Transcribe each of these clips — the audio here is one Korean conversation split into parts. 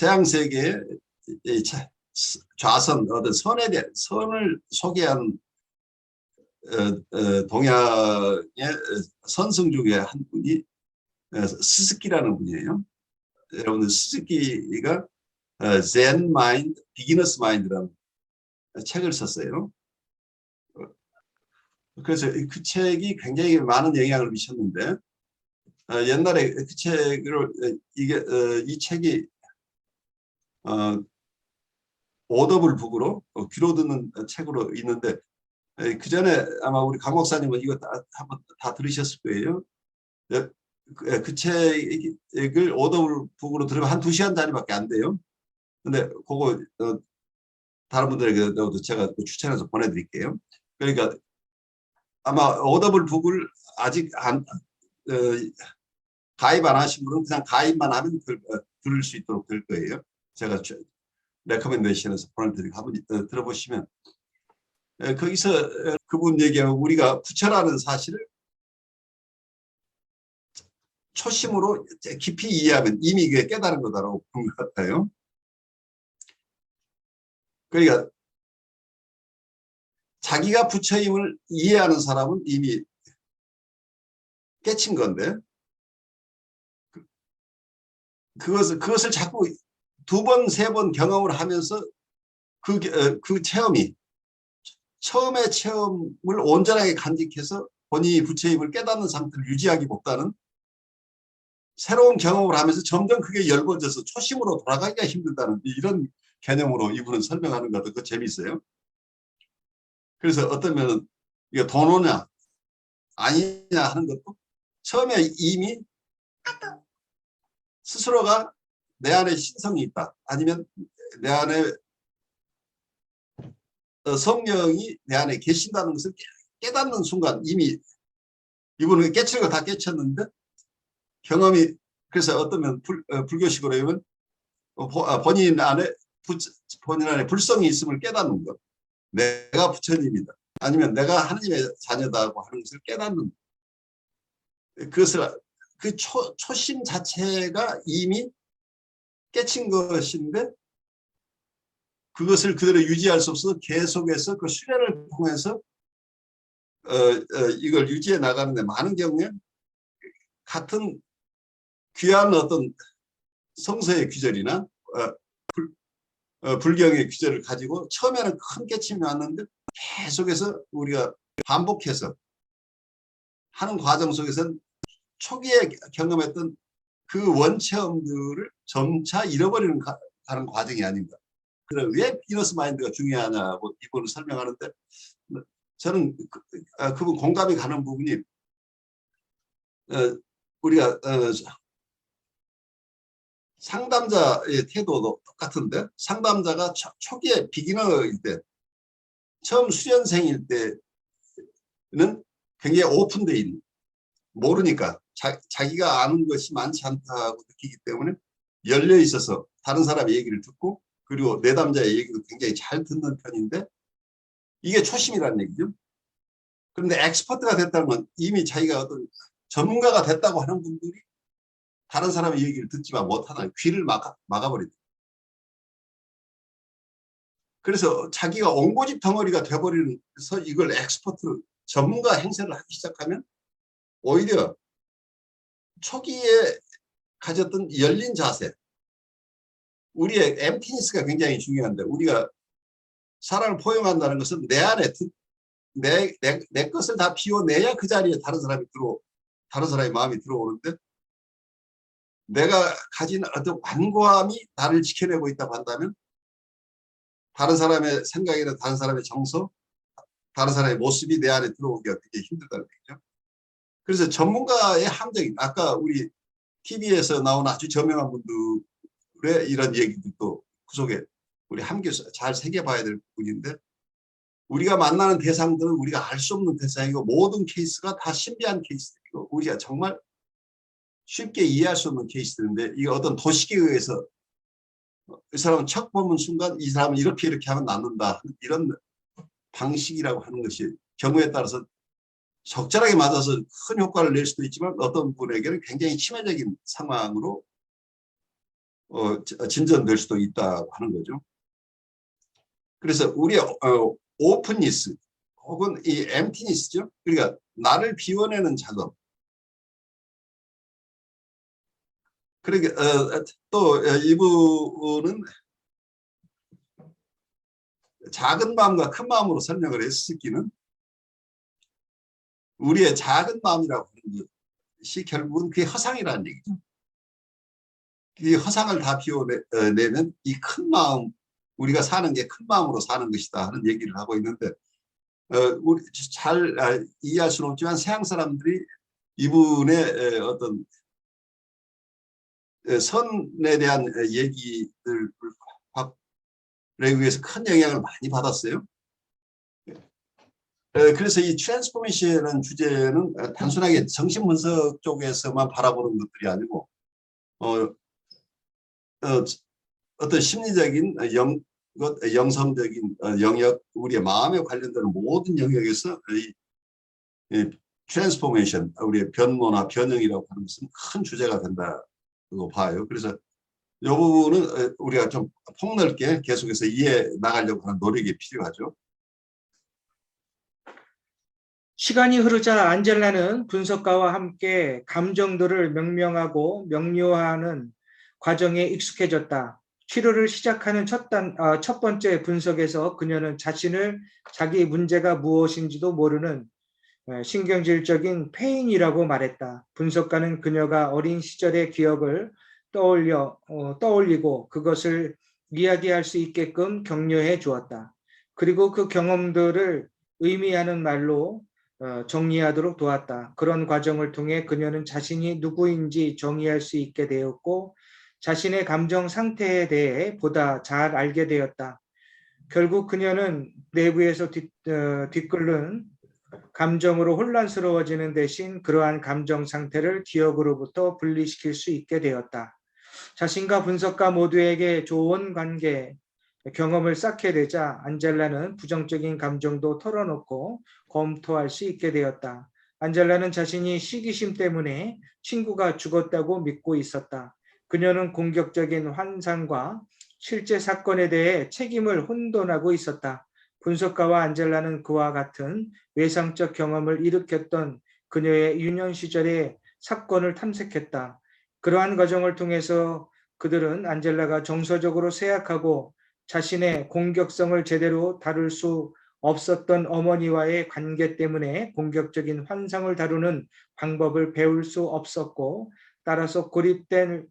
서양 세계의 좌선, 어떤 선에 대한 선을 소개한 동양의 선성 중에 한 분이 스스키라는 분이에요. 여러분들 스스키가 Zen Mind, Beginner's Mind라는 책을 썼어요. 그래서 그 책이 굉장히 많은 영향을 미쳤는데 옛날에 그 책을 이 책이 오더블 북으로 귀로 듣는 책으로 있는데 그 전에 아마 우리 강 목사님은 이거 한번 다 들으셨을 거예요. 그 책을 오더블 북으로 들으면 한 2시간짜리밖에 안 돼요. 근데 그거 다른 분들에게도 제가 추천해서 보내드릴게요. 그러니까 아마 오더블 북을 아직 가입 안 하신 분은 그냥 가입만 하면 들을 수 있도록 될 거예요. 제가 레커멘데이션에서 보내드리고 한번 들어보시면 거기서 그분 얘기하고 우리가 부처라는 사실을 초심으로 깊이 이해하면 이미 그게 깨달은 거다라고 본 것 같아요. 그러니까 자기가 부처임을 이해하는 사람은 이미 깨친 건데 그것을 자꾸 2번, 3번 경험을 하면서 그 체험이 처음의 체험을 온전하게 간직해서 본인이 부처임을 깨닫는 상태를 유지하기보다는 새로운 경험을 하면서 점점 그게 열번져서 초심으로 돌아가기가 힘들다는 이런 개념으로 이분은 설명하는 것도 그 재미있어요. 그래서 어떤 면은 이게 돈오냐 아니냐 하는 것도 처음에 이미 스스로가 내 안에 신성이 있다. 아니면 내 안에 성령이 내 안에 계신다는 것을 깨닫는 순간 이미 이분은 깨치는 거 다 깨쳤는데 경험이 그래서 어떠면 불교식으로 하면 본인 안에 불성이 있음을 깨닫는 것. 내가 부처님이다. 아니면 내가 하나님의 자녀다고 하는 것을 깨닫는 그것을 그 초심 자체가 이미 깨친 것인데 그것을 그대로 유지할 수 없어서 계속해서 그 수련을 통해서 이걸 유지해 나가는데 많은 경우에 같은 귀한 어떤 성서의 규절이나 불경의 규절을 가지고 처음에는 큰 깨침이 왔는데 계속해서 우리가 반복해서 하는 과정 속에서는 초기에 경험했던 그 원체험들을 점차 잃어버리는 가는 과정이 아닌가. 그래 왜 비너스 마인드가 중요하냐고 이분을 설명하는데 저는 그분 공감이 가는 부분이 우리가 상담자의 태도도 똑같은데 상담자가 초기에 비기너일 때 처음 수련생일 때는 굉장히 오픈되어 있는 모르니까 자기가 아는 것이 많지 않다고 느끼기 때문에 열려 있어서 다른 사람의 얘기를 듣고 그리고 내담자의 얘기도 굉장히 잘 듣는 편인데 이게 초심이라는 얘기죠. 그런데 엑스퍼트가 됐다는 건 이미 자기가 어떤 전문가가 됐다고 하는 분들이 다른 사람의 얘기를 듣지만 못하나 귀를 막아버린다. 그래서 자기가 옹고집 덩어리가 돼버리면서 이걸 엑스퍼트로 전문가 행세를 하기 시작하면 오히려 초기에 가졌던 열린 자세 우리의 엠티니스가 굉장히 중요한데 우리가 사람을 포용한다는 것은 내 안에 내 것을 다 비워내야 그 자리에 다른 사람의 마음이 들어오는데 내가 가진 어떤 완고함이 나를 지켜내고 있다고 한다면 다른 사람의 생각이나 다른 사람의 정서, 다른 사람의 모습이 내 안에 들어오기가 되게 힘들다는 얘기죠. 그래서 전문가의 함정이 아까 우리 TV에서 나온 아주 저명한 분들의 이런 얘기들도 그 속에 우리 함께 잘 새겨봐야 될 부분인데 우리가 만나는 대상들은 우리가 알 수 없는 대상이고 모든 케이스가 다 신비한 케이스들이고 우리가 정말 쉽게 이해할 수 없는 케이스들인데 이게 어떤 도식에 의해서 이 사람은 척 보는 순간 이 사람은 이렇게 하면 낫는다 이런 방식이라고 하는 것이 경우에 따라서 적절하게 맞아서 큰 효과를 낼 수도 있지만 어떤 분에게는 굉장히 치매적인 상황으로 진전될 수도 있다고 하는 거죠. 그래서 우리의 오픈니스 혹은 이 엠티니스죠. 그러니까 나를 비워내는 작업. 그러니까 또 이분은 작은 마음과 큰 마음으로 설명을 했었기는 우리의 작은 마음이라고 하는 것이 결국은 그게 허상이라는 얘기죠. 이 허상을 다 비워내면 이 큰 마음, 우리가 사는 게 큰 마음으로 사는 것이다 하는 얘기를 하고 있는데 우리 잘 이해할 수는 없지만 서양 사람들이 이분의 어떤 선에 대한 얘기들에 의해서 큰 영향을 많이 받았어요. 그래서 이 트랜스포메이션이라는 주제는 단순하게 정신분석 쪽에서만 바라보는 것들이 아니고 어떤 심리적인 영성적인 영역, 우리의 마음에 관련되는 모든 영역에서 이 트랜스포메이션, 우리의 변모나 변형이라고 하는 것은 큰 주제가 된다고 봐요. 그래서 이 부분은 우리가 좀 폭넓게 계속해서 이해해 나가려고 하는 노력이 필요하죠. 시간이 흐르자 안젤라는 분석가와 함께 감정들을 명명하고 명료화하는 과정에 익숙해졌다. 치료를 시작하는 첫 번째 분석에서 그녀는 자신을 자기 문제가 무엇인지도 모르는 신경질적인 페인이라고 말했다. 분석가는 그녀가 어린 시절의 기억을 떠올리고 그것을 이야기할 수 있게끔 격려해 주었다. 그리고 그 경험들을 의미하는 말로 정리하도록 도왔다. 그런 과정을 통해 그녀는 자신이 누구인지 정의할 수 있게 되었고 자신의 감정 상태에 대해 보다 잘 알게 되었다. 결국 그녀는 내부에서 뒤끓는 감정으로 혼란스러워지는 대신 그러한 감정 상태를 기억으로부터 분리시킬 수 있게 되었다. 자신과 분석가 모두에게 좋은 관계, 경험을 쌓게 되자 안젤라는 부정적인 감정도 털어놓고 검토할 수 있게 되었다. 안젤라는 자신이 시기심 때문에 친구가 죽었다고 믿고 있었다. 그녀는 공격적인 환상과 실제 사건에 대해 책임을 혼돈하고 있었다. 분석가와 안젤라는 그와 같은 외상적 경험을 일으켰던 그녀의 유년 시절의 사건을 탐색했다. 그러한 과정을 통해서 그들은 안젤라가 정서적으로 쇠약하고 자신의 공격성을 제대로 다룰 수 없었던 어머니와의 관계 때문에 공격적인 환상을 다루는 방법을 배울 수 없었고 따라서 고립될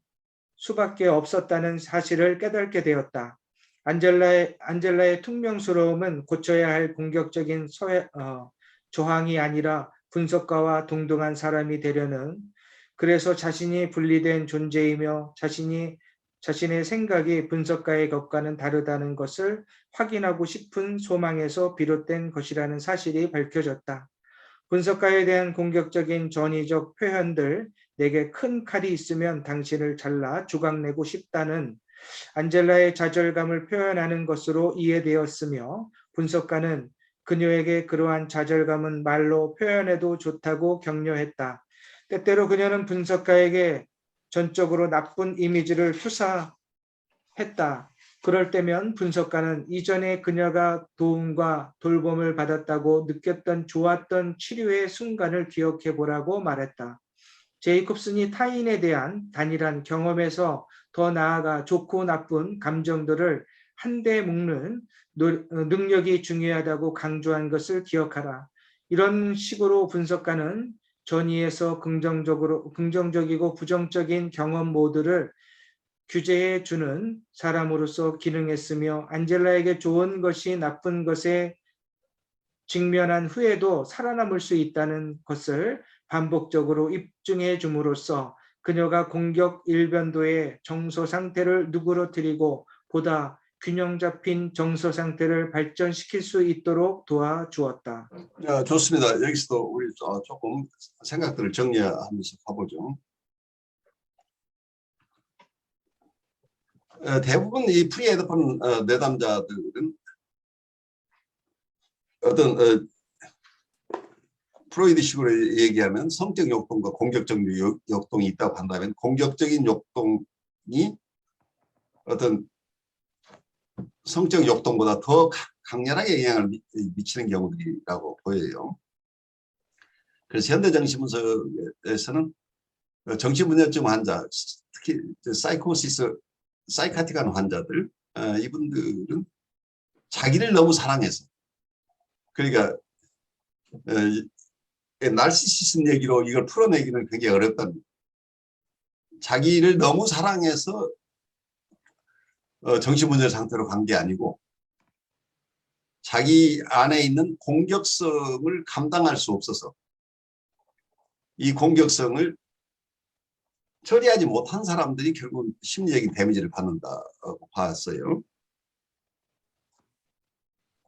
수밖에 없었다는 사실을 깨닫게 되었다. 안젤라의 퉁명스러움은 고쳐야 할 공격적인 저항이 아니라 분석가와 동등한 사람이 되려는, 그래서 자신이 분리된 존재이며 자신의 생각이 분석가의 것과는 다르다는 것을 확인하고 싶은 소망에서 비롯된 것이라는 사실이 밝혀졌다. 분석가에 대한 공격적인 전위적 표현들, 내게 큰 칼이 있으면 당신을 잘라 조각내고 싶다는 안젤라의 좌절감을 표현하는 것으로 이해되었으며, 분석가는 그녀에게 그러한 좌절감은 말로 표현해도 좋다고 격려했다. 때때로 그녀는 분석가에게 전적으로 나쁜 이미지를 투사했다. 그럴 때면 분석가는 이전에 그녀가 도움과 돌봄을 받았다고 느꼈던 좋았던 치료의 순간을 기억해 보라고 말했다. 제이콥슨이 타인에 대한 단일한 경험에서 더 나아가 좋고 나쁜 감정들을 한데 묶는 능력이 중요하다고 강조한 것을 기억하라. 이런 식으로 분석가는 전이에서 긍정적이고 부정적인 경험 모두를 규제해 주는 사람으로서 기능했으며, 안젤라에게 좋은 것이 나쁜 것에 직면한 후에도 살아남을 수 있다는 것을 반복적으로 입증해 줌으로써 그녀가 공격 일변도의 정서 상태를 누그러뜨리고 보다 균형 잡힌 정서 상태를 발전시킬 수 있도록 도와주었다. 좋습니다. 여기서도 우리 조금 생각들을 정리하면서 가보죠. 대부분 이 프리헤드폰 내담자들은 어떤 프로이드식으로 얘기하면 성적 욕동과 공격적 욕동이 있다고 한다면, 공격적인 욕동이 어떤 성적 욕동보다 더 강렬하게 영향을 미치는 경우들이라고 보여요. 그래서 현대정신분석에서는 정신분열증 환자, 특히 사이코시스, 사이카틱한 환자들, 이분들은 자기를 너무 사랑해서, 그러니까 나르시시즘 얘기로 이걸 풀어내기는 굉장히 어렵답니다. 자기를 너무 사랑해서 정신분열 상태로 간 게 아니고 자기 안에 있는 공격성을 감당할 수 없어서 이 공격성을 처리하지 못한 사람들이 결국 심리적인 데미지를 받는다고 봤어요.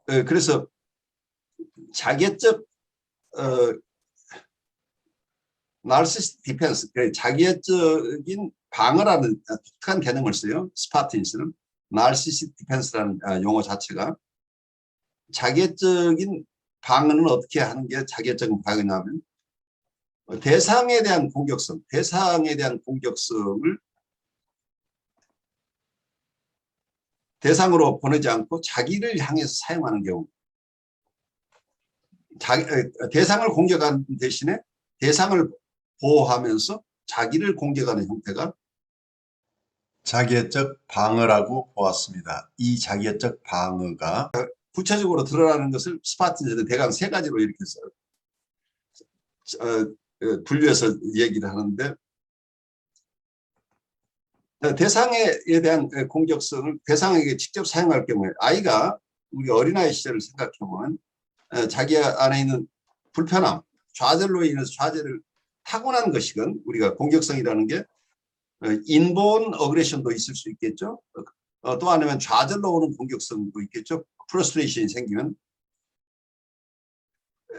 그래서 자기애적 나르시스틱 디펜스, 자기애적인 방어라는 독특한 개념을 써요. 스파틴스는 나르시스틱 디펜스라는 용어 자체가 자기애적인 방어는 어떻게 하는 게 자기애적인 방어냐면 대상에 대한 공격성을 대상으로 보내지 않고 자기를 향해서 사용하는 경우, 대상을 공격하는 대신에 대상을 보호하면서 자기를 공격하는 형태가 자기애적 방어라고 보았습니다. 이 자기애적 방어가 구체적으로 드러나는 것을 스파틴즈는 대강 세 가지로 이렇게 분류해서 얘기를 하는데, 대상에 대한 공격성을 대상에게 직접 사용할 경우에 아이가 우리 어린아이 시절을 생각해보면 자기 안에 있는 불편함, 좌절로 인해서 좌절을 타고난 것이건 우리가 공격성이라는 게 인본 어그레션도 있을 수 있겠죠. 또 아니면 좌절로 오는 공격성도 있겠죠. 프러스트레이션이 생기면.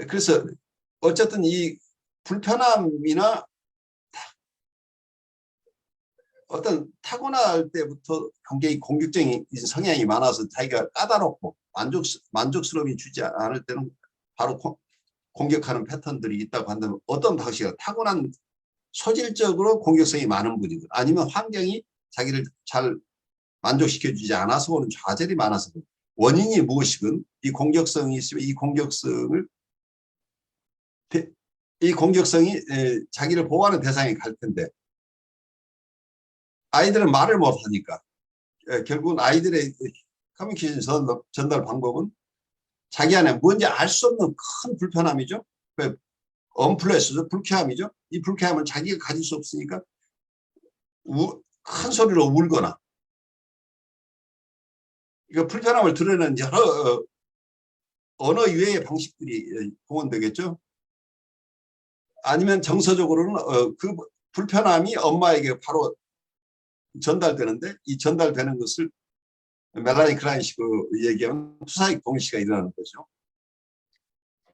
그래서 어쨌든 이 불편함이나 어떤 타고날 때부터 굉장히 공격적인 성향이 많아서 자기가 까다롭고 만족스러움이 주지 않을 때는 바로 공격하는 패턴들이 있다고 한다면 어떤 방식이가 타고난 소질적으로 공격성이 많은 분이든 아니면 환경이 자기를 잘 만족시켜주지 않아서 오는 좌절이 많아서 원인이 무엇이든 이 공격성이 있으면 이 공격성이 자기를 보호하는 대상에 갈 텐데 아이들은 말을 못하니까 결국은 아이들의 커뮤니케이션 전달 방법은 자기 안에 뭔지 알 수 없는 큰 불편함이죠. 언플레스죠. 불쾌함이죠. 이 불쾌함은 자기가 가질 수 없으니까 큰 소리로 울거나, 이거 불편함을 드러내는 여러 언어 유해의 방식들이 동원되겠죠. 아니면 정서적으로는 그 불편함이 엄마에게 바로 전달되는데 이 전달되는 것을 멜라니 클라인식으로 얘기하면 투사익 동시가 일어나는 거죠.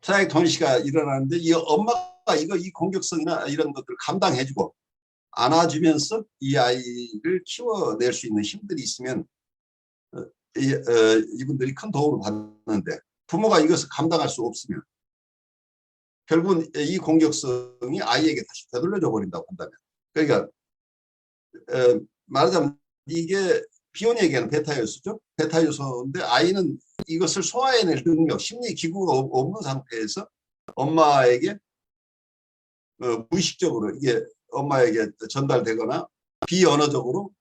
투사익 동시가 일어나는데 이 엄마가 이 공격성이나 이런 것들을 감당해주고 안아주면서 이 아이를 키워낼 수 있는 힘들이 있으면 이분들이 큰 도움을 받는데 부모가 이것을 감당할 수 없으면 결국은 이 공격성이 아이에게 다시 되돌려져 버린다고 한다면, 그러니까 말하자면 이게 비혼에게는 베타 요소죠. 베타 요소인데 아이는 이것을 소화해낼 능력, 심리 기구가 없는 상태에서 엄마에게 무의식적으로 이게 엄마에게 전달되거나 비언어적으로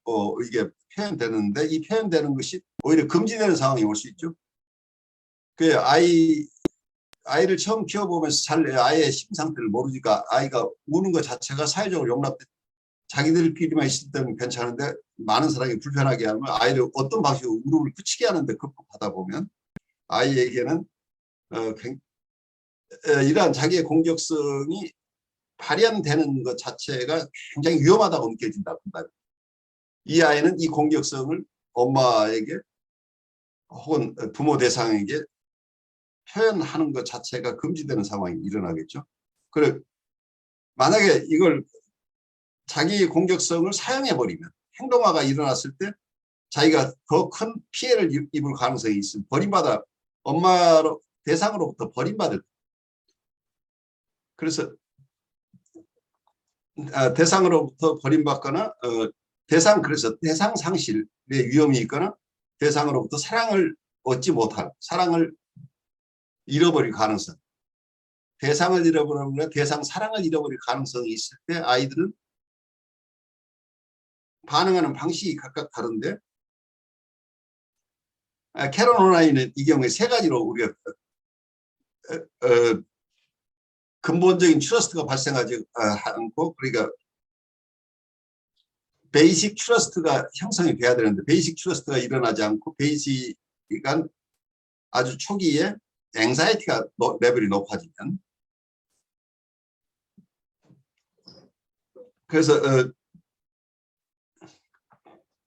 이게 표현되는데 이 표현되는 것이 오히려 금지되는 상황이 올 수 있죠. 그 아이를 처음 키워보면서 잘 아이의 심 상태를 모르니까 아이가 우는 것 자체가 사회적으로 용납돼. 자기들끼리만 있을 때는 괜찮은데 많은 사람이 불편하게 하면 아이를 어떤 방식으로 울음을 그치게 하는데 극복하다 보면 아이에게는 이러한 자기의 공격성이 발현되는 것 자체가 굉장히 위험하다고 느껴진다고 한다. 이 아이는 이 공격성을 엄마에게 혹은 부모 대상에게 표현하는 것 자체가 금지되는 상황이 일어나겠죠. 그래 만약에 이걸 자기 공격성을 사용해버리면 행동화가 일어났을 때 자기가 더 큰 피해를 입을 가능성이 있습니다. 버림받아 엄마로 대상으로부터 버림받을. 그래서 대상으로부터 버림받거나 그래서 대상 상실의 위험이 있거나 대상으로부터 사랑을 얻지 못할, 사랑을 잃어버릴 가능성, 대상을 잃어버리거나 대상 사랑을 잃어버릴 가능성이 있을 때 아이들은 반응하는 방식이 각각 다른데, 캐롤라인은 이 경우에 세 가지로 우리가 근본적인 트러스트가 발생하지 않고, 그러니까 베이직 트러스트가 형성이 돼야 되는데 베이직 트러스트가 일어나지 않고, 베이직은 아주 초기에 앵사이티가 레벨이 높아지면, 그래서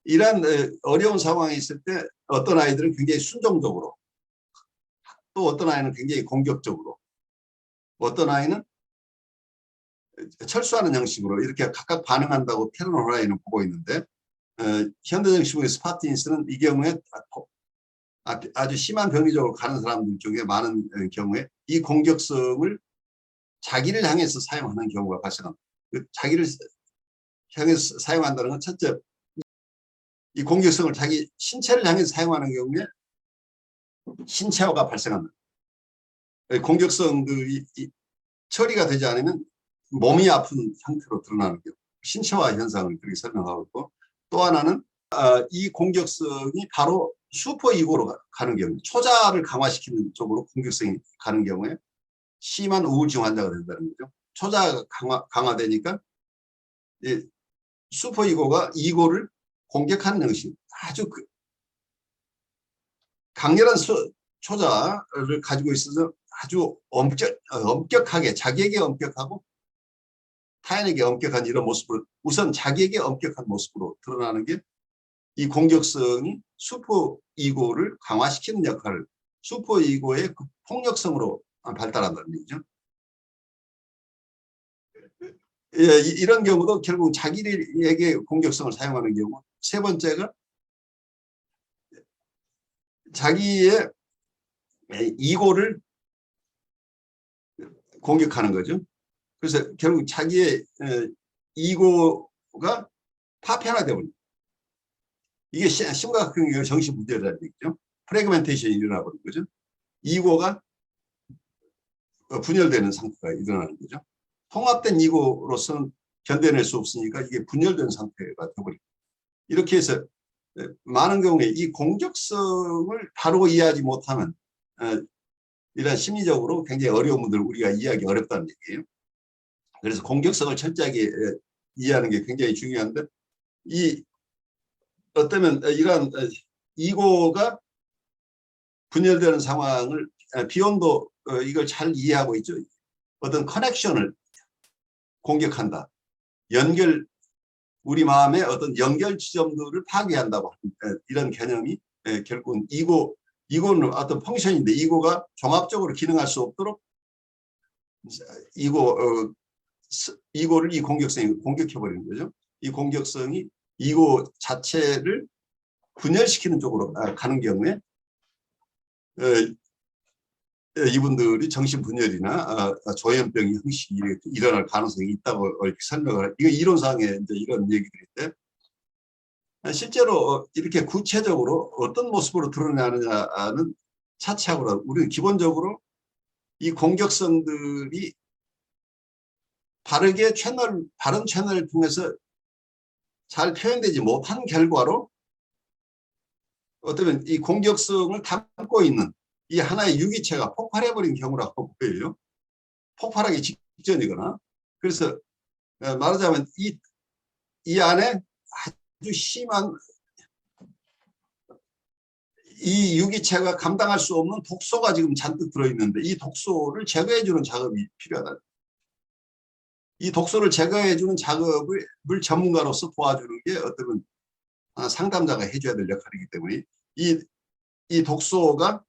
이런 어려운 상황이 있을 때 어떤 아이들은 굉장히 순종적으로, 또 어떤 아이는 굉장히 공격적으로, 어떤 아이는 철수하는 형식으로 이렇게 각각 반응한다고 캐롤 호라이는 보고 있는데, 현대적 시국의 스파르타니스는 이 경우에 아주 심한 병리적으로 가는 사람들 중에 많은 경우에 이 공격성을 자기를 향해서 사용하는 경우가 발생합니다. 자기를 향해서 사용한다는 건 첫째, 이 공격성을 자기 신체를 향해서 사용하는 경우에 신체화가 발생합니다. 공격성들이 처리가 되지 않으면 몸이 아픈 상태로 드러나는 경우, 신체화 현상을 그렇게 설명하고 있고, 또 하나는 이 공격성이 바로 슈퍼 이고로 가는 경우, 초자를 강화시키는 쪽으로 공격성이 가는 경우에 심한 우울증 환자가 된다는 거죠. 초자가 강화되니까 슈퍼 이고가 이고를 공격하는 형식, 아주 강렬한 초자를 가지고 있어서 아주 엄격하게, 자기에게 엄격하고 타인에게 엄격한 이런 모습으로, 우선 자기에게 엄격한 모습으로 드러나는 게 이 공격성이 슈퍼 이고를 강화시키는 역할을, 슈퍼 이고의 그 폭력성으로 발달한다는 얘기죠. 이런 경우도 결국 자기에게 공격성을 사용하는 경우. 세 번째가 자기의 이고를 공격하는 거죠. 그래서 결국 자기의 이고가 파편화되어 버립니다. 이게 심각한 경우 정신 문제라는 얘기죠. 프래그멘테이션이 일어나 버린 거죠. 이고가 분열되는 상태가 일어나는 거죠. 통합된 이고로서는 견뎌낼 수 없으니까 이게 분열된 상태가 되어버립니다. 이렇게 해서 많은 경우에 이 공격성을 바로 이해하지 못하면 이런 심리적으로 굉장히 어려운 분들을 우리가 이해하기 어렵다는 얘기예요. 그래서 공격성을 철저하게 이해하는 게 굉장히 중요한데, 어쩌면 이러한 이고가 분열되는 상황을 비욘도 이걸 잘 이해하고 있죠. 어떤 커넥션을 공격한다. 우리 마음의 어떤 연결 지점들을 파괴한다고 하는 이런 개념이 결국은 이고는 어떤 펑션인데, 이고가 종합적으로 기능할 수 없도록 이고를 이 공격성이 공격해버리는 거죠. 이 공격성이 이고 자체를 분열시키는 쪽으로 가는 경우에 이분들이 정신분열이나 조현병이 형식이 일어날 가능성이 있다고 설명을, 이거 이론상의 이제 이런 얘기들인데, 실제로 이렇게 구체적으로 어떤 모습으로 드러나느냐는 차치하고, 우리는 기본적으로 이 공격성들이 바른 채널을 통해서 잘 표현되지 못한 결과로 어쩌면 이 공격성을 담고 있는 이 하나의 유기체가 폭발해버린 경우라고 보여요. 폭발하기 직전이거나. 그래서 말하자면 이 안에 아주 심한 이 유기체가 감당할 수 없는 독소가 지금 잔뜩 들어있는데, 이 독소를 제거해주는 작업이 필요하다. 이 독소를 제거해주는 작업을 전문가로서 도와주는 게 어떤 상담자가 해줘야 될 역할이기 때문에, 이 독소가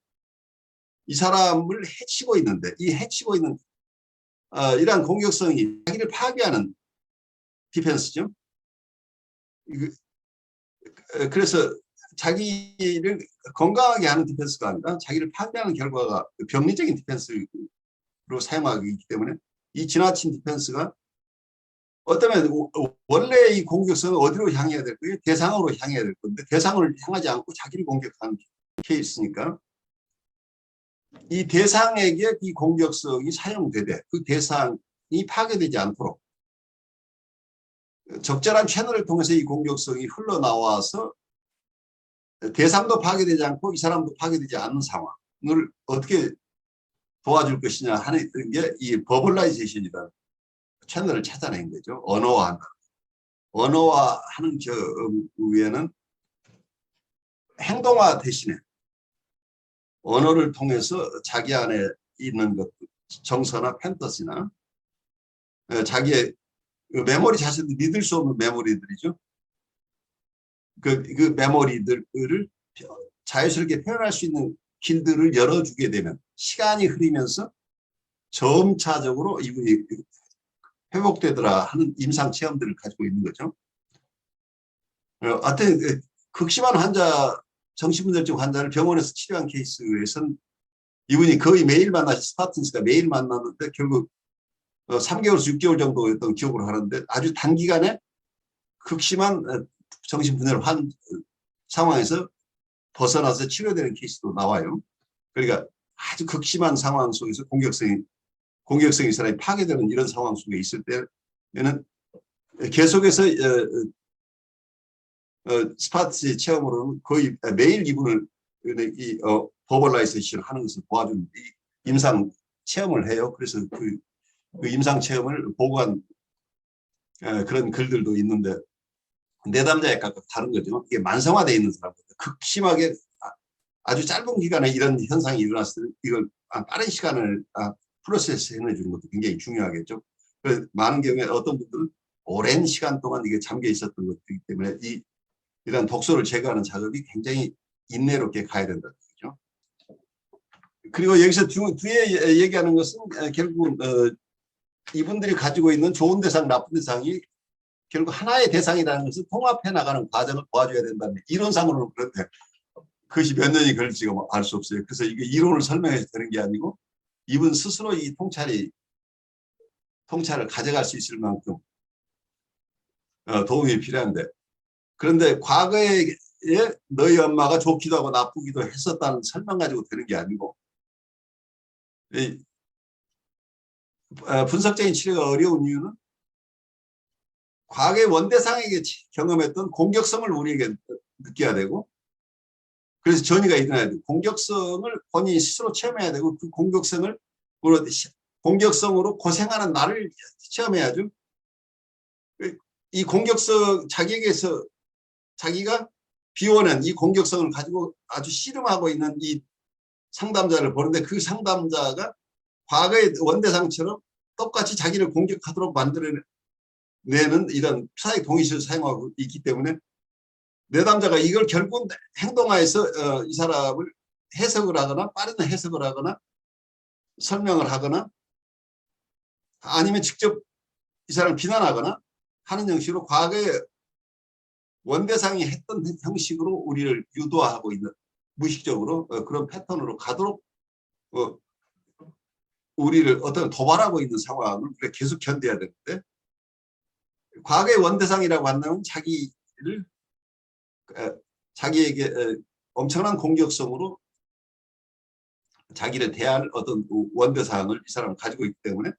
이 사람을 해치고 있는데, 이 해치고 있는 이러한 공격성이 자기를 파괴하는 디펜스죠. 그래서 자기를 건강하게 하는 디펜스가 아니라 자기를 파괴하는 결과가 병리적인 디펜스로 사용하기 때문에, 이 지나친 디펜스가 어쩌면 원래 이 공격성은 어디로 향해야 될 거예요? 대상으로 향해야 될 건데 대상을 향하지 않고 자기를 공격하는 케이스니까 이 대상에게 이 공격성이 사용되되 그 대상이 파괴되지 않도록 적절한 채널을 통해서 이 공격성이 흘러나와서 대상도 파괴되지 않고 이 사람도 파괴되지 않는 상황을 어떻게 도와줄 것이냐 하는 게 이 버벌라이제이션이라는 채널을 찾아낸 거죠. 언어화한다. 언어화하는 경우에는 행동화 대신에 언어를 통해서 자기 안에 있는 것, 정서나 팬터시나 자기의 메모리 자체도 믿을 수 없는 메모리들이죠. 그 메모리들을 자유스럽게 표현할 수 있는 길들을 열어주게 되면 시간이 흐르면서 점차적으로 이분이 회복되더라 하는 임상 체험들을 가지고 있는 거죠. 하여튼 극심한 환자, 정신분열증 환자를 병원에서 치료한 케이스에서는 이분이 거의 매일 스파틴스가 매일 만났는데 결국 3개월에서 6개월 정도였던 기억으로 하는데 아주 단기간에 극심한 정신분열 상황에서 벗어나서 치료되는 케이스도 나와요. 그러니까 아주 극심한 상황 속에서 공격성이 사람이 파괴되는 이런 상황 속에 있을 때는 계속해서 스파트 체험으로는 거의 매일 이분을 이 버벌라이제이션 하는 것을 도와준 임상 체험을 해요. 그래서 그 임상 체험을 보고한 그런 글들도 있는데 내담자에 각각 다른 거죠. 이게 만성화되어 있는 사람들 극심하게 아주 짧은 기간에 이런 현상이 일어났을 때 이걸 빠른 시간을 프로세스 해내주는 것도 굉장히 중요하겠죠. 많은 경우에 어떤 분들은 오랜 시간 동안 이게 잠겨 있었던 것이기 때문에 이런 독소를 제거하는 작업이 굉장히 인내롭게 가야 된다는 거죠. 그리고 여기서 뒤에 얘기하는 것은 결국은 이분들이 가지고 있는 좋은 대상, 나쁜 대상이 결국 하나의 대상이라는 것을 통합해 나가는 과정을 도와줘야 된다는 이론상으로는 그런데 그것이 몇 년이 걸릴지가 알 수 없어요. 그래서 이게 이론을 설명해서 되는 게 아니고 이분 스스로 이 통찰을 가져갈 수 있을 만큼 도움이 필요한데 그런데 과거에 너희 엄마가 좋기도 하고 나쁘기도 했었다는 설명 가지고 되는 게 아니고 분석적인 치료가 어려운 이유는 과거의 원대상에게 경험했던 공격성을 우리에게 느껴야 되고 그래서 전이가 일어나야 되고 공격성을 본인이 스스로 체험해야 되고 그 공격성으로 고생하는 나를 체험해야죠. 이 공격성 자기에게서 자기가 비워낸 이 공격성을 가지고 아주 씨름하고 있는 이 상담자를 보는데 그 상담자가 과거의 원대상처럼 똑같이 자기를 공격하도록 만들어내는 이런 사회 동의시를 사용하고 있기 때문에 내담자가 이걸 결국 행동화해서 이 사람을 해석을 하거나 빠른 해석을 하거나 설명을 하거나 아니면 직접 이 사람을 비난하거나 하는 형식으로 과거에 원대상이 했던 형식으로 우리를 유도하고 있는 무의식적으로 그런 패턴으로 가도록 우리를 어떤 도발하고 있는 상황을 우리가 계속 견뎌야 되는데 과거의 원대상이라고 한다면 자기에게 엄청난 공격성으로 자기를 대할 어떤 원대상을 이 사람은 가지고 있기 때문에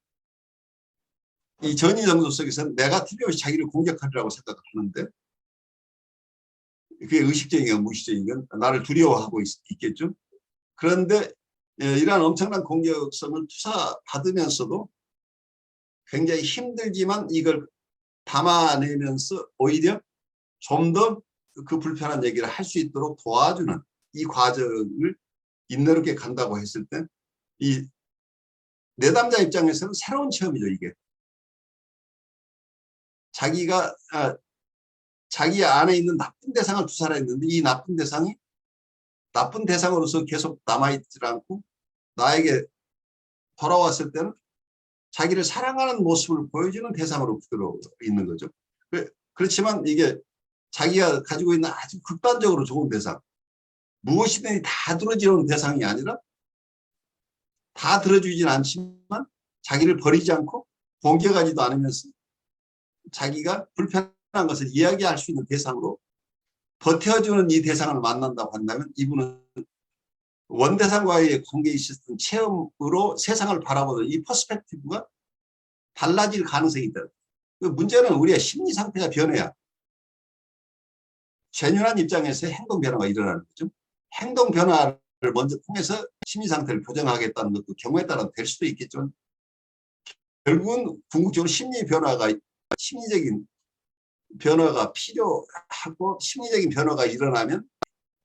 이 전이 정도 속에서는 내가 틀림없이 자기를 공격하리라고 생각을 하는데 그게 의식적인 건 무의식적인 건 나를 두려워하고 있겠죠. 그런데 이러한 엄청난 공격성을 투사받으면서도 굉장히 힘들지만 이걸 담아내면서 오히려 좀 더 그 불편한 얘기를 할 수 있도록 도와주는 이 과정을 인내롭게 간다고 했을 때 이 내담자 입장에서는 새로운 체험이죠. 이게 자기가 자기 안에 있는 나쁜 대상을 투사했는데 이 나쁜 대상이 나쁜 대상으로서 계속 남아있지 않고 나에게 돌아왔을 때는 자기를 사랑하는 모습을 보여주는 대상으로 들어 있는 거죠. 그렇지만 이게 자기가 가지고 있는 아주 극단적으로 좋은 대상, 무엇이든지 다 들어주는 대상이 아니라 다 들어주진 않지만 자기를 버리지 않고 공격하지도 않으면서 자기가 불편한 것을 이야기할 수 있는 대상으로 버텨주는 이 대상을 만난다고 한다면 이분은 원대상과의 관계에 있었던 체험으로 세상을 바라보는 이 퍼스펙티브가 달라질 가능성이 있다. 그 문제는 우리의 심리 상태가 변해야 제뉴인한 입장에서 행동 변화가 일어나는 거죠. 행동 변화를 먼저 통해서 심리 상태를 교정하겠다는 것도 경우에 따라 될 수도 있겠지만 결국은 궁극적으로 심리적인 변화가 필요하고 심리적인 변화가 일어나면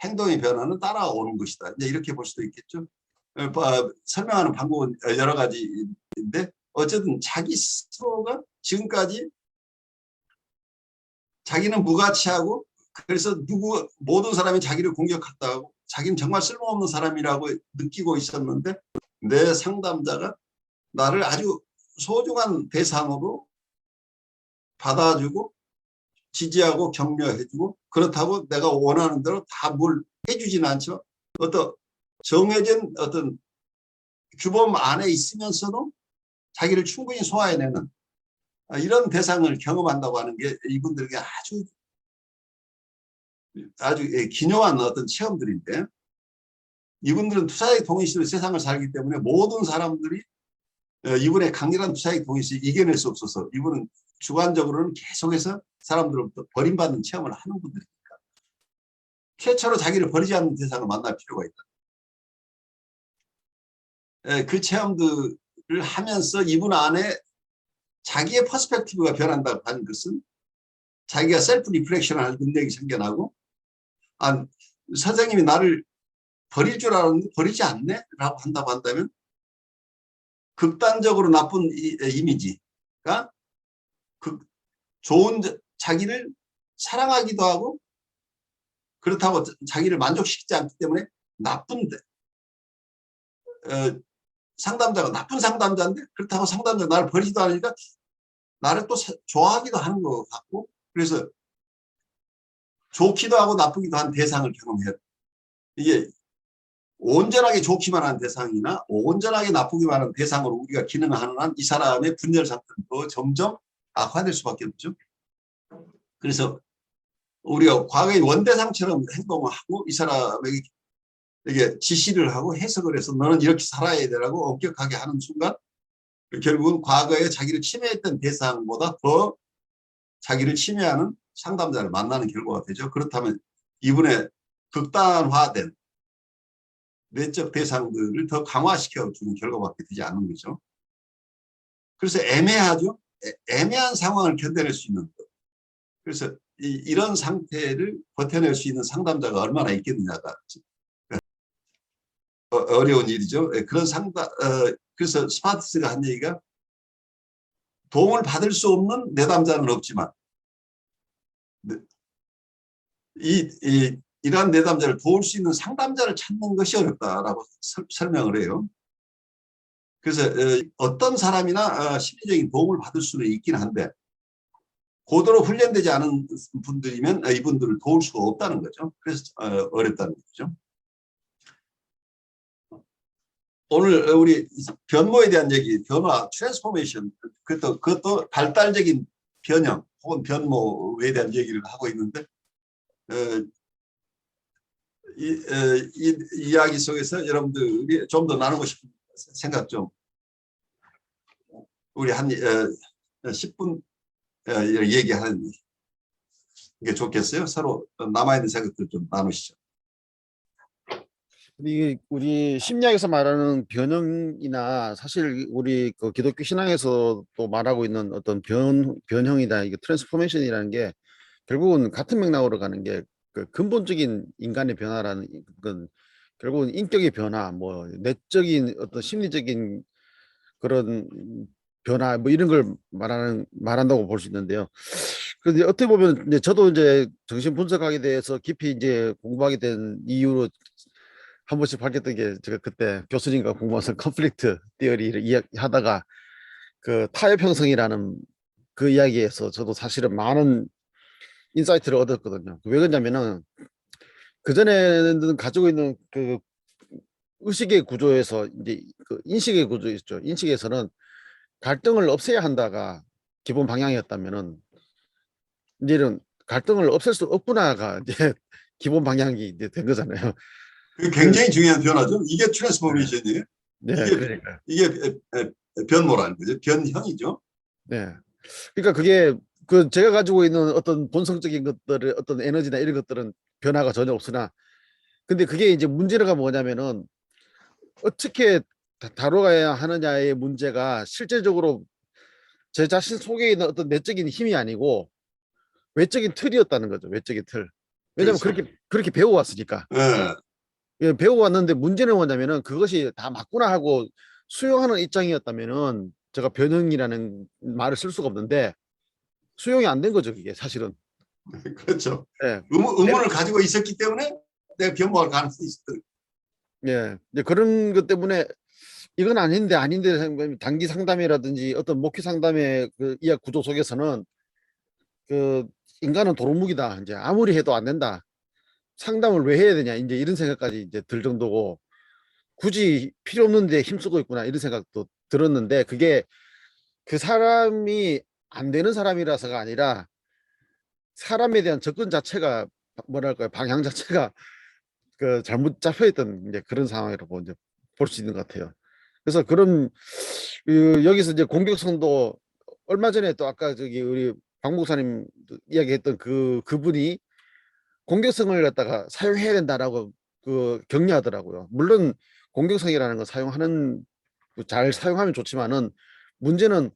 행동의 변화는 따라오는 것이다. 이제 이렇게 볼 수도 있겠죠. 설명하는 방법은 여러 가지인데 어쨌든 자기 스스로가 지금까지 자기는 무가치하고 그래서 모든 사람이 자기를 공격한다고 자기는 정말 쓸모없는 사람이라고 느끼고 있었는데 내 상담자가 나를 아주 소중한 대상으로 받아주고 지지하고 격려해주고 그렇다고 내가 원하는 대로 다 뭘 해주지는 않죠. 어떤 정해진 어떤 규범 안에 있으면서도 자기를 충분히 소화해내는 이런 대상을 경험한다고 하는 게 이분들에게 아주 기묘한 어떤 체험들인데 이분들은 투사의 동의시로 세상을 살기 때문에 모든 사람들이 이분의 강렬한 투사의 동의시를 이겨낼 수 없어서 이분은 주관적으로는 계속해서 사람들로부터 버림받는 체험을 하는 분들이니까 최초로 자기를 버리지 않는 대상을 만날 필요가 있다. 그 체험들을 하면서 이분 안에 자기의 퍼스펙티브가 변한다고 하는 것은 자기가 셀프 리플렉션할 능력이 생겨나고 선생님이 나를 버릴 줄 알았는데 버리지 않네? 라고 한다고 한다면 극단적으로 나쁜 이미지가 좋은 자기를 사랑하기도 하고 그렇다고 자기를 만족시키지 않기 때문에 상담자가 나쁜 상담자인데 그렇다고 상담자가 나를 버리지도 않으니까 나를 또 좋아하기도 하는 것 같고 그래서 좋기도 하고 나쁘기도 한 대상을 경험해야 돼. 이게 온전하게 좋기만 한 대상이나 온전하게 나쁘기만 한 대상으로 우리가 기능하는 한 이 사람의 분열 상태는 더 점점 악화될 수밖에 없죠. 그래서 우리가 과거의 원대상처럼 행동을 하고 이 사람에게 지시를 하고 해석을 해서 너는 이렇게 살아야 되라고 엄격하게 하는 순간 결국은 과거에 자기를 침해했던 대상보다 더 자기를 침해하는 상담자를 만나는 결과가 되죠. 그렇다면 이분의 극단화된 내적 대상들을 더 강화시켜주는 결과밖에 되지 않는 거죠. 그래서 애매하죠. 애매한 상황을 견뎌낼 수 있는 것. 그래서 이런 상태를 버텨낼 수 있는 상담자가 얼마나 있겠느냐가 어려운 일이죠. 그런 그래서 스파르타스가 한 얘기가 도움을 받을 수 없는 내담자는 없지만 이러한 내담자를 도울 수 있는 상담자를 찾는 것이 어렵다라고 설명을 해요. 그래서 어떤 사람이나 심리적인 도움을 받을 수는 있긴 한데 고도로 훈련되지 않은 분들이면 이분들을 도울 수가 없다는 거죠. 그래서 어렵다는 거죠. 오늘 우리 변모에 대한 얘기, 변화, 트랜스포메이션, 그것도 발달적인 변형 혹은 변모에 대한 얘기를 하고 있는데 이 이야기 속에서 여러분들이 좀 더 나누고 싶은 생각 좀 우리 한 10분 얘기하는 게 좋겠어요. 서로 남아있는 생각들 좀 나누시죠. 우리 심리학에서 말하는 변형이나 사실 우리 그 기독교 신앙에서 또 말하고 있는 어떤 변형이다, 이게 트랜스포메이션이라는 게 결국은 같은 맥락으로 가는 게 그 근본적인 인간의 변화라는 건 결국은 인격의 변화, 뭐 내적인 어떤 심리적인 그런 변화, 뭐 이런 걸 말한다고 볼 수 있는데요. 그런데 어떻게 보면 이제 저도 이제 정신 분석학에 대해서 깊이 이제 공부하게 된 이유로 한 번씩 밝혔던 게 제가 그때 교수님과 공부하면서 컨플릭트 티어리를 이야기하다가 그 타협 형성이라는 그 이야기에서 저도 사실은 많은 인사이트를 얻었거든요. 왜 그러냐면은 그전에는 가지고 있는 그 의식의 구조에서 이제 그 인식의 구조 있죠. 인식에서는 갈등을 없애야 한다가 기본 방향이었다면은 이제는 갈등을 없앨 수 없구나가 이제 기본 방향이 이제 된 거잖아요. 그게 굉장히 중요한 변화죠. 이게 트랜스포메이션이에요. 네, 이게 그러니까. 이게 변모라는 거죠. 변형이죠. 네. 그러니까 그게 그 제가 가지고 있는 어떤 본성적인 것들을 어떤 에너지나 이런 것들은 변화가 전혀 없으나 근데 그게 이제 문제가 뭐냐면은 어떻게 다뤄가야 하느냐의 문제가 실제적으로 제 자신 속에 있는 어떤 내적인 힘이 아니고 외적인 틀이었다는 거죠. 외적인 틀. 왜냐하면 그렇죠. 그렇게 배워왔으니까. 예. 예, 배워왔는데 문제는 뭐냐면은 그것이 다 맞구나 하고 수용하는 입장이었다면은 제가 변형이라는 말을 쓸 수가 없는데 수용이 안 된 거죠. 그게 사실은. 그렇죠. 예. 의문을 가지고 있었기 때문에 내가 변모할 가능성이 있었던. 예. 이제 그런 것 때문에 이건 아닌데 단기 상담이라든지 어떤 목회 상담의 그 이야기 구조 속에서는 그 인간은 도루묵이다. 이제 아무리 해도 안 된다. 상담을 왜 해야 되냐. 이제 이런 생각까지 이제 들 정도고 굳이 필요 없는데 힘쓰고 있구나. 이런 생각도 들었는데 그게 그 사람이 안 되는 사람이라서가 아니라 사람에 대한 접근 자체가 뭐랄까요. 방향 자체가 그 잘못 잡혀 있던 이제 그런 상황이라고 이제 볼 수 있는 것 같아요. 그래서 그런 여기서 이제 공격성도 얼마 전에 또 아까 저기 우리 박 목사님 이야기했던 그분이 공격성을 갖다가 사용해야 된다라고 그 격려하더라고요. 물론 공격성이라는 거 사용하는 잘 사용하면 좋지만은 문제는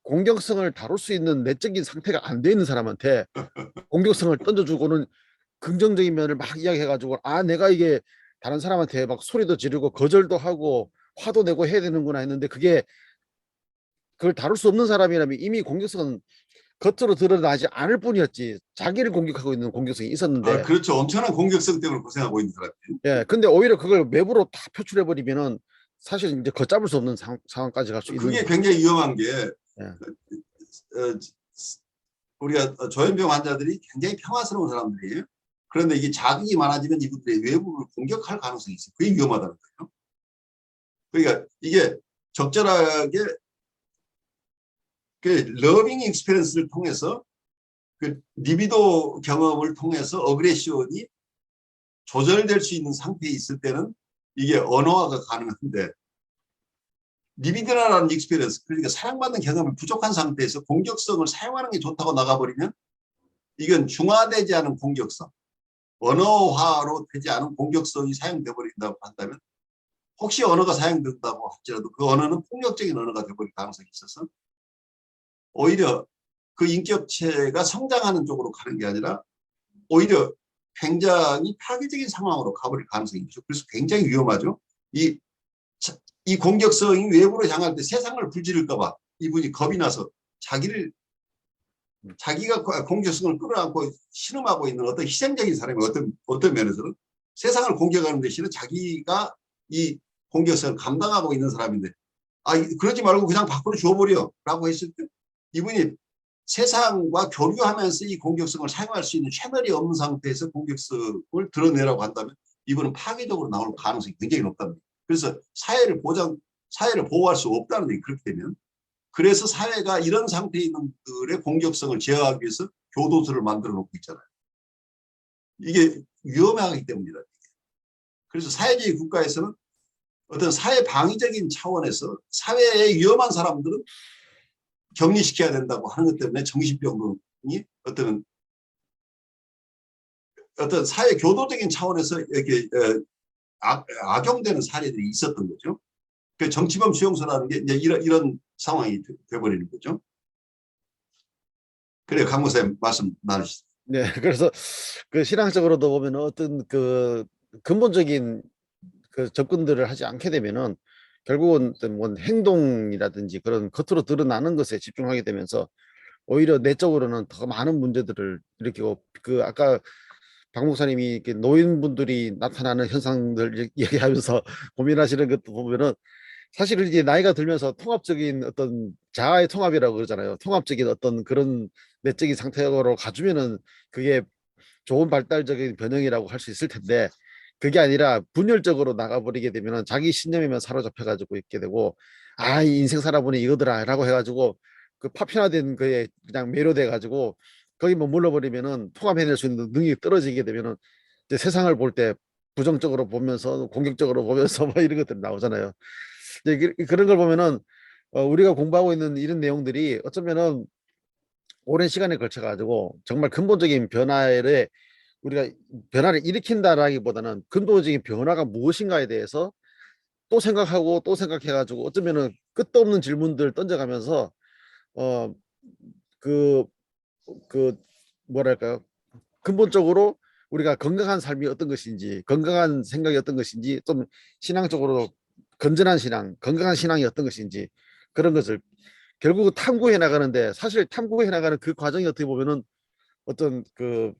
공격성을 다룰 수 있는 내적인 상태가 안 돼 있는 사람한테 공격성을 던져주고는 긍정적인 면을 막 이야기해가지고 아 내가 이게 다른 사람한테 막 소리도 지르고 거절도 하고 화도 내고 해야 되는구나 했는데 그게 그걸 다룰 수 없는 사람이라면 이미 공격성은 겉으로 드러나지 않을 뿐이었지 자기를 공격하고 있는 공격성이 아, 있었는데 그렇죠. 엄청난 공격성 때문에 고생하고 있는 사람이에요. 예 근데 오히려 그걸 외부로 다 표출해 버리면은 사실 이제 걷잡을 수 없는 상황까지 갈 수 있는 그게 거죠. 굉장히 위험한 게 예. 어, 우리가 조현병 환자들이 굉장히 평화스러운 사람들이에요. 그런데 이게 자극이 많아지면 이분들의 외부를 공격할 가능성이 있어요. 그게 위험하다는 거예요. 그러니까 이게 적절하게 그 러빙 익스피리언스를 통해서 그 리비도 경험을 통해서 어그레션이 조절될 수 있는 상태에 있을 때는 이게 언어화가 가능한데 리비드라는 익스피리언스 그러니까 사랑받는 경험이 부족한 상태에서 공격성을 사용하는 게 좋다고 나가버리면 이건 중화되지 않은 공격성 언어화로 되지 않은 공격성이 사용돼 버린다고 한다면 혹시 언어가 사용된다고 할지라도 그 언어는 폭력적인 언어가 되어버릴 가능성이 있어서 오히려 그 인격체가 성장하는 쪽으로 가는 게 아니라 오히려 굉장히 파괴적인 상황으로 가버릴 가능성이 있죠. 그래서 굉장히 위험하죠. 이 공격성이 외부로 향할 때 세상을 불지를까 봐 이분이 겁이 나서 자기가 공격성을 끌어안고 신음하고 있는 어떤 희생적인 사람이 어떤 면에서는 세상을 공격하는 대신에 자기가 이 공격성을 감당하고 있는 사람인데 아 그러지 말고 그냥 밖으로 줘버려 라고 했을 때 이분이 세상과 교류하면서 이 공격성을 사용할 수 있는 채널이 없는 상태에서 공격성을 드러내라고 한다면 이분은 파괴적으로 나올 가능성이 굉장히 높답니다. 그래서 사회를 보호할 수 없다는 얘기 그렇게 되면 그래서 사회가 이런 상태에 있는 분들의 공격성을 제어하기 위해서 교도소를 만들어 놓고 있잖아요. 이게 위험하기 때문이다. 그래서 사회주의 국가에서는 어떤 사회 방위적인 차원에서 사회에 위험한 사람들은 격리시켜야 된다고 하는 것 때문에 정신병동이 어떤 사회 교도적인 차원에서 이렇게 악용되는 사례들이 있었던 거죠. 그 정치범 수용소라는 게 이제 이런 상황이 돼버리는 거죠. 그래요, 강 목사님 말씀 나누시죠. 네, 그래서 그 신앙적으로도 보면 어떤 그 근본적인 그 접근들을 하지 않게 되면은 결국은 어떤 뭐 행동이라든지 그런 겉으로 드러나는 것에 집중하게 되면서 오히려 내적으로는 더 많은 문제들을 일으키고 그 아까 박 목사님이 이렇게 노인분들이 나타나는 현상들 얘기하면서 고민하시는 것도 보면은 사실은 이제 나이가 들면서 통합적인 어떤 자아의 통합이라고 그러잖아요. 통합적인 어떤 그런 내적인 상태로 가주면은 그게 좋은 발달적인 변형이라고 할 수 있을 텐데 그게 아니라 분열적으로 나가버리게 되면은 자기 신념에만 사로잡혀 가지고 있게 되고 아, 이 인생 살아보니 이거더라라고 해가지고 그 파편화된 거에 그냥 매료돼 가지고 거기 머물러 버리면은 통합해낼 수 있는 능력이 떨어지게 되면은 이제 세상을 볼 때 부정적으로 보면서 공격적으로 보면서 뭐 이런 것들이 나오잖아요. 이제 그런 걸 보면은 우리가 공부하고 있는 이런 내용들이 어쩌면은 오랜 시간에 걸쳐 가지고 정말 근본적인 변화를 우리가 변화를 일으킨다라기보다는 근본적인 변화가 무엇인가에 대해서 또 생각하고 또 생각해가지고 어쩌면은 끝도 없는 질문들 던져가면서 어 그 뭐랄까요, 근본적으로 우리가 건강한 삶이 어떤 것인지, 건강한 생각이 어떤 것인지, 좀 신앙적으로 건전한 신앙, 건강한 신앙이 어떤 것인지 그런 것을 결국 탐구해 나가는데, 사실 탐구해 나가는 그 과정이 어떻게 보면은 어떤 그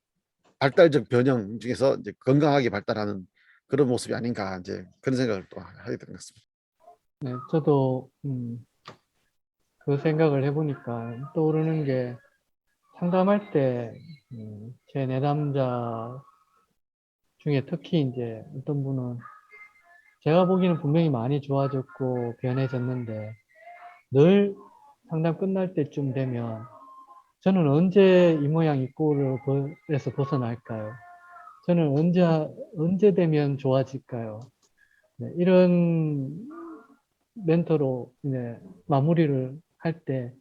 발달적 변형 중에서 이제 건강하게 발달하는 그런 모습이 아닌가, 이제 그런 생각을 또 하게 된 것 같습니다. 네, 저도 그 생각을 해보니까 떠오르는 게 상담할 때 제 내담자 중에 특히 이제 어떤 분은 제가 보기에는 분명히 많이 좋아졌고 변해졌는데 늘 상담 끝날 때쯤 되면 저는 언제 이 모양 이 꼴에서 벗어날까요? 저는 언제 되면 좋아질까요? 네, 이런 멘토로 이제 마무리를 할 때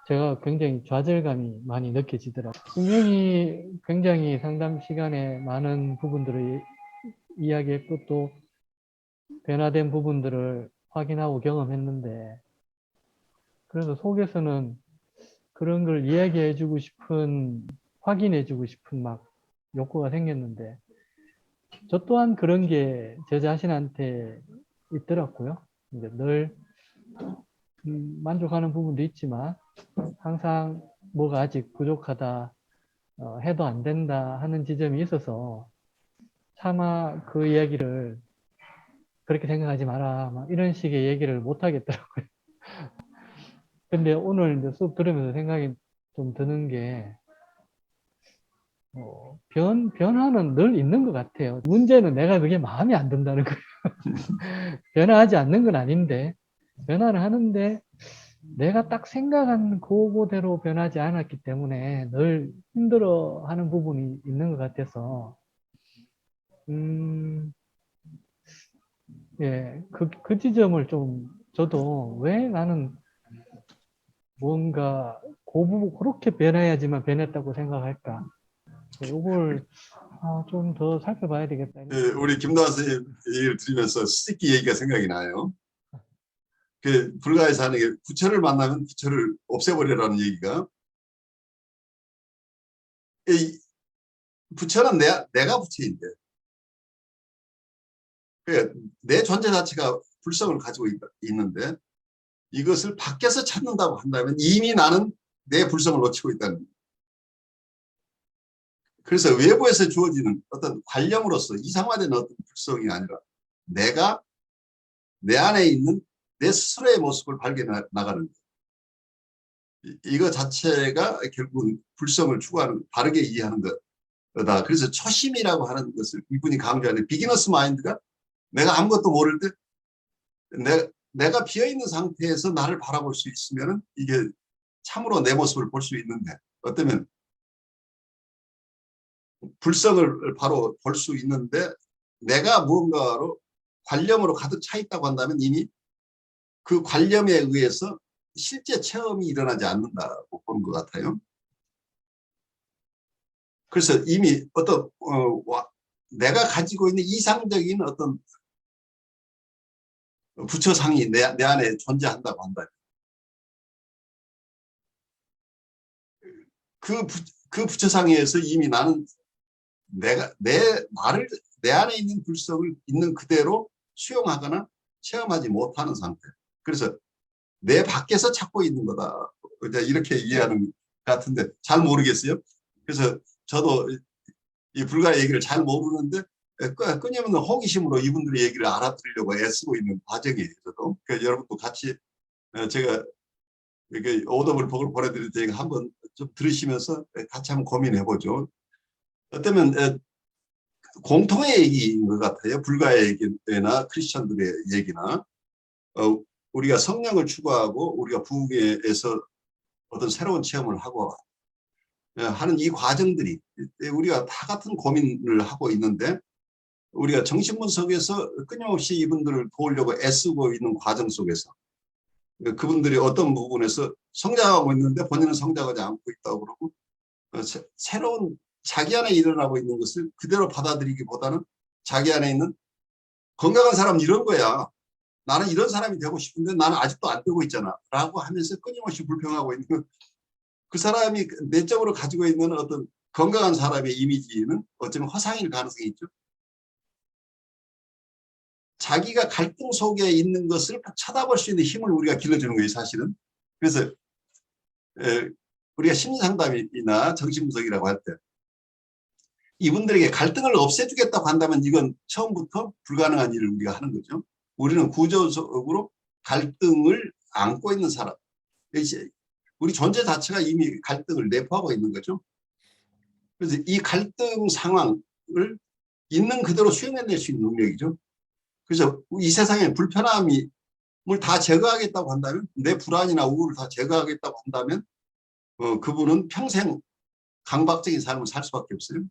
제가 굉장히 좌절감이 많이 느껴지더라고요. 분명히 굉장히 상담 시간에 많은 부분들을 이야기했고 또 변화된 부분들을 확인하고 경험했는데 그래서 속에서는 그런 걸 이야기해주고 싶은, 확인해주고 싶은 막 욕구가 생겼는데 저 또한 그런 게 제 자신한테 있더라고요. 이제 늘 만족하는 부분도 있지만 항상 뭐가 아직 부족하다, 해도 안 된다 하는 지점이 있어서 차마 그 이야기를 그렇게 생각하지 마라 막 이런 식의 얘기를 못 하겠더라고요. 근데 오늘 이제 수업 들으면서 생각이 좀 드는 게 변화는 늘 있는 것 같아요. 문제는 내가 그게 마음에 안 든다는 거예요. 변화하지 않는 건 아닌데 변화를 하는데 내가 딱 생각한 그거대로 변하지 않았기 때문에 늘 힘들어하는 부분이 있는 것 같아서 예, 그 지점을 좀 저도 왜 나는 뭔가 그렇게 변해야지만 변했다고 생각할까? 이걸 좀 더 살펴봐야 되겠다. 우리 김도환 선생님 얘기를 들으면서 수수께끼 얘기가 생각이 나요. 그 불가에서 하는 게 부처를 만나면 부처를 없애버리라는 얘기가, 이 부처는 내가 부처인데, 그러니까 내 존재 자체가 불성을 가지고 있는데 이것을 밖에서 찾는다고 한다면 이미 나는 내 불성을 놓치고 있다는 거예요. 그래서 외부에서 주어지는 어떤 관념으로서 이상화된 어떤 불성이 아니라 내가 내 안에 있는 내 스스로의 모습을 발견해 나가는 거예요. 이거 자체가 결국은 불성을 추구하는, 바르게 이해하는 거다. 그래서 초심이라고 하는 것을 이분이 강조하는 비기너스 마인드가 내가 아무것도 모를 때 내가 비어있는 상태에서 나를 바라볼 수 있으면 이게 참으로 내 모습을 볼 수 있는데, 어쩌면 불성을 바로 볼 수 있는데 내가 무언가로 관념으로 가득 차 있다고 한다면 이미 그 관념에 의해서 실제 체험이 일어나지 않는다고 보는 것 같아요. 그래서 이미 어떤 내가 가지고 있는 이상적인 어떤 부처상이 내 안에 존재한다고 한다면 그 부처상에서 이미 나는 나를, 내 안에 있는 불성을 있는 그대로 수용하거나 체험하지 못하는 상태. 그래서 내 밖에서 찾고 있는 거다. 이렇게 이해하는 것 같은데 잘 모르겠어요. 그래서 저도 이 불가 얘기를 잘 모르는데 끊임없는 호기심으로 이분들의 얘기를 알아들으려고 애쓰고 있는 과정이에요. 저도. 그러니까 여러분도 같이 제가 이렇게 오더블 보내드릴 테니까 한번 좀 들으시면서 같이 한번 고민해 보죠. 어쩌면 공통의 얘기인 것 같아요. 불가의 얘기나 크리스천들의 얘기나 우리가 성령을 추구하고 우리가 부흥회에서 어떤 새로운 체험을 하고 하는 이 과정들이 우리가 다 같은 고민을 하고 있는데 우리가 정신분석에서 끊임없이 이분들을 도우려고 애쓰고 있는 과정 속에서 그분들이 어떤 부분에서 성장하고 있는데 본인은 성장하지 않고 있다고 그러고 새로운 자기 안에 일어나고 있는 것을 그대로 받아들이기보다는 자기 안에 있는 건강한 사람 이런 거야. 나는 이런 사람이 되고 싶은데 나는 아직도 안 되고 있잖아. 라고 하면서 끊임없이 불평하고 있는 그 사람이 내적으로 가지고 있는 어떤 건강한 사람의 이미지는 어쩌면 허상일 가능성이 있죠. 자기가 갈등 속에 있는 것을 쳐다볼 수 있는 힘을 우리가 길러주는 거예요, 사실은. 그래서 우리가 심리상담이나 정신분석이라고 할 때 이분들에게 갈등을 없애주겠다고 한다면 이건 처음부터 불가능한 일을 우리가 하는 거죠. 우리는 구조적으로 갈등을 안고 있는 사람. 우리 존재 자체가 이미 갈등을 내포하고 있는 거죠. 그래서 이 갈등 상황을 있는 그대로 수용해낼 수 있는 능력이죠. 그래서 이 세상에 불편함을 다 제거하겠다고 한다면, 내 불안이나 우울을 다 제거하겠다고 한다면 그분은 평생 강박적인 삶을 살 수밖에 없어요.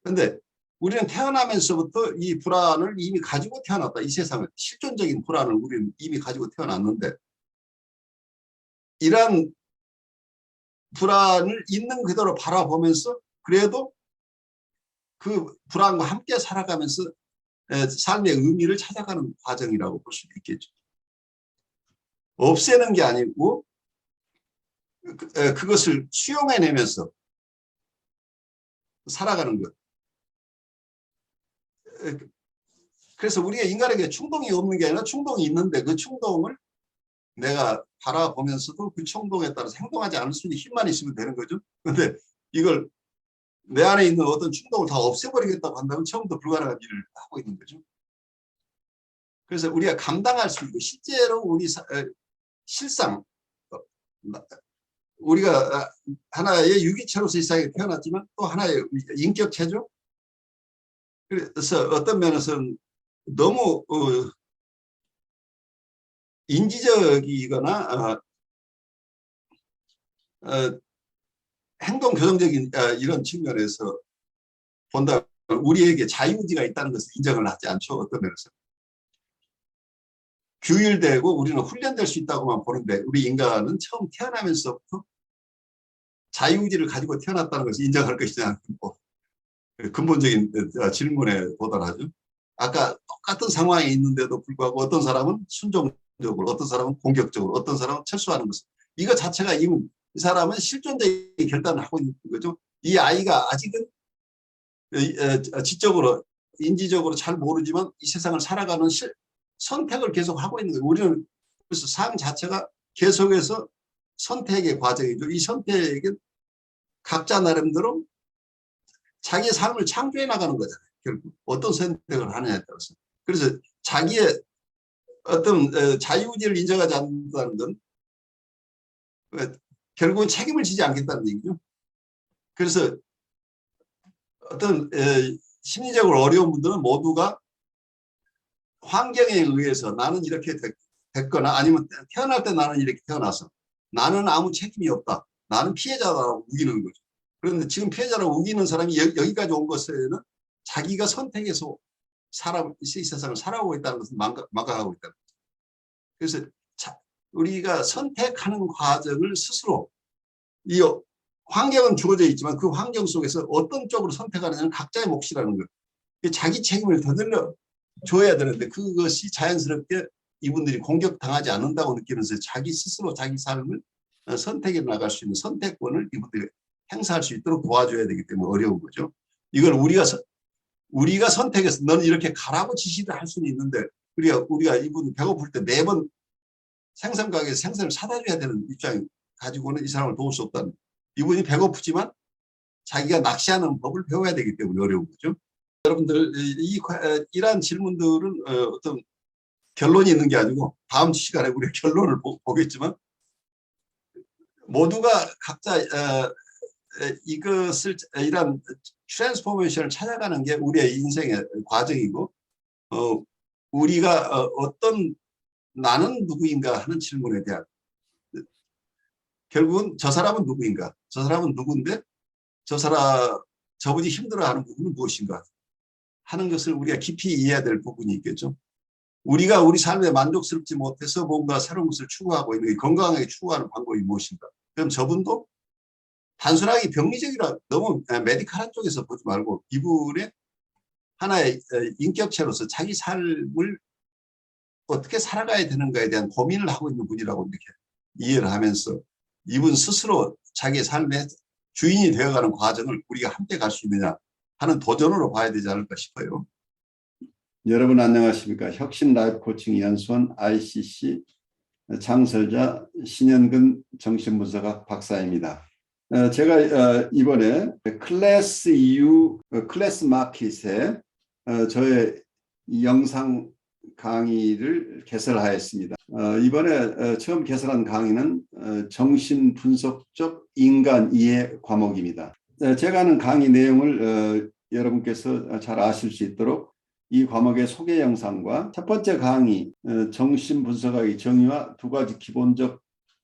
그런데 우리는 태어나면서부터 이 불안을 이미 가지고 태어났다. 이 세상은 실존적인 불안을 우리는 이미 가지고 태어났는데 이러한 불안을 있는 그대로 바라보면서 그래도 그 불안과 함께 살아가면서 삶의 의미를 찾아가는 과정이라고 볼 수도 있겠죠. 없애는 게 아니고 그것을 수용해내면서 살아가는 것. 그래서 우리가 인간에게 충동이 없는 게 아니라 충동이 있는데 그 충동을 내가 바라보면서도 그 충동에 따라서 행동하지 않을 수 있는 힘만 있으면 되는 거죠. 그런데 이걸 내 안에 있는 어떤 충동을 다 없애버리겠다고 한다면 처음부터 불가능한 일을 하고 있는 거죠. 그래서 우리가 감당할 수 있고 실제로 우리 실상 우리가 하나의 유기체로서 이 세상에 태어났지만 또 하나의 인격체죠. 그래서 어떤 면에서는 너무 인지적이거나 행동 교정적인 이런 측면에서 본다 우리에게 자유의지가 있다는 것을 인정을 하지 않죠. 어떤 면에서 규율되고 우리는 훈련될 수 있다고만 보는데 우리 인간은 처음 태어나면서부터 자유의지를 가지고 태어났다는 것을 인정할 것이지 않고 근본적인 질문에 도달하죠. 아까 똑같은 상황에 있는데도 불구하고 어떤 사람은 순종적으로, 어떤 사람은 공격적으로, 어떤 사람은 철수하는 것을. 이거 자체가 이 사람은 실존적인 결단을 하고 있는 거죠. 이 아이가 아직은 지적으로, 인지적으로 잘 모르지만 이 세상을 살아가는 선택을 계속 하고 있는 거예요. 우리는 그래서 삶 자체가 계속해서 선택의 과정이죠. 이 선택은 각자 나름대로 자기의 삶을 창조해 나가는 거잖아요. 결국 어떤 선택을 하느냐에 따라서. 그래서 자기의 어떤 자유의지를 인정하지 않는다는 건 결국은 책임을 지지 않겠다는 얘기죠. 그래서 어떤 심리적으로 어려운 분들은 모두가 환경에 의해서 나는 이렇게 됐거나 아니면 태어날 때 나는 이렇게 태어나서 나는 아무 책임이 없다. 나는 피해자라고 우기는 거죠. 그런데 지금 피해자라고 우기는 사람이 여기까지 온 것에는 자기가 선택해서 이 세상을 살아오고 있다는 것을 망각하고 있다는 거죠. 그래서 우리가 선택하는 과정을 스스로 이 환경은 주어져 있지만 그 환경 속에서 어떤 쪽으로 선택하느냐는 각자의 몫이라는 거예요. 자기 책임을 더들려 줘야 되는데 그것이 자연스럽게 이분들이 공격당하지 않는다고 느끼면서 자기 스스로 자기 삶을 선택해 나갈 수 있는 선택권을 이분들이 행사할 수 있도록 도와줘야 되기 때문에 어려운 거죠. 이걸 우리가 선택해서 너는 이렇게 가라고 지시를 할 수는 있는데 우리가 이분 배고플 때 매번 생선가게에서 생선을 사다 줘야 되는 입장 가지고는 이 사람을 도울 수 없다는. 이분이 배고프지만 자기가 낚시하는 법을 배워야 되기 때문에 어려운 거죠. 여러분들 이러한 질문들은 어떤 결론이 있는 게 아니고 다음 시간에 우리가 결론을 보겠지만 모두가 각자 이러한 트랜스포메이션을 찾아가는 게 우리의 인생의 과정이고 우리가 어떤 나는 누구인가 하는 질문에 대한 결국은 저 사람은 누구인가? 저 사람은 누구인데 저분이 힘들어하는 부분은 무엇인가 하는 것을 우리가 깊이 이해해야 될 부분이 있겠죠. 우리가 우리 삶에 만족스럽지 못해서 뭔가 새로운 것을 추구하고 있는, 건강하게 추구하는 방법이 무엇인가. 그럼 저분도 단순하게 병리적이라 너무 메디컬한 쪽에서 보지 말고 이분의 하나의 인격체로서 자기 삶을 어떻게 살아가야 되는가에 대한 고민을 하고 있는 분이라고 이렇게 이해를 하면서 이분 스스로 자기의 삶의 주인이 되어가는 과정을 우리가 함께 갈 수 있느냐 하는 도전으로 봐야 되지 않을까 싶어요. 여러분 안녕하십니까. 혁신 라이프 코칭 연수원 ICC 창설자 신현근 정신분석학 박사입니다. 제가 이번에 클래스 EU 클래스 마켓에 저의 영상 강의를 개설하였습니다. 이번에 처음 개설한 강의는 정신분석적 인간 이해 과목입니다. 제가 하는 강의 내용을 여러분께서 잘 아실 수 있도록 이 과목의 소개 영상과 첫 번째 강의 정신분석학의 정의와 두 가지 기본적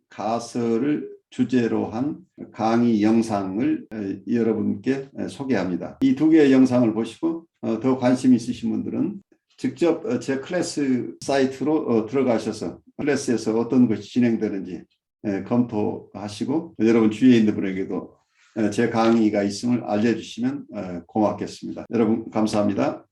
가설을 주제로 한 강의 영상을 여러분께 소개합니다. 이 두 개의 영상을 보시고 더 관심 있으신 분들은 직접 제 클래스 사이트로 들어가셔서 클래스에서 어떤 것이 진행되는지 검토하시고 여러분 주위에 있는 분에게도 제 강의가 있음을 알려주시면 고맙겠습니다. 여러분 감사합니다.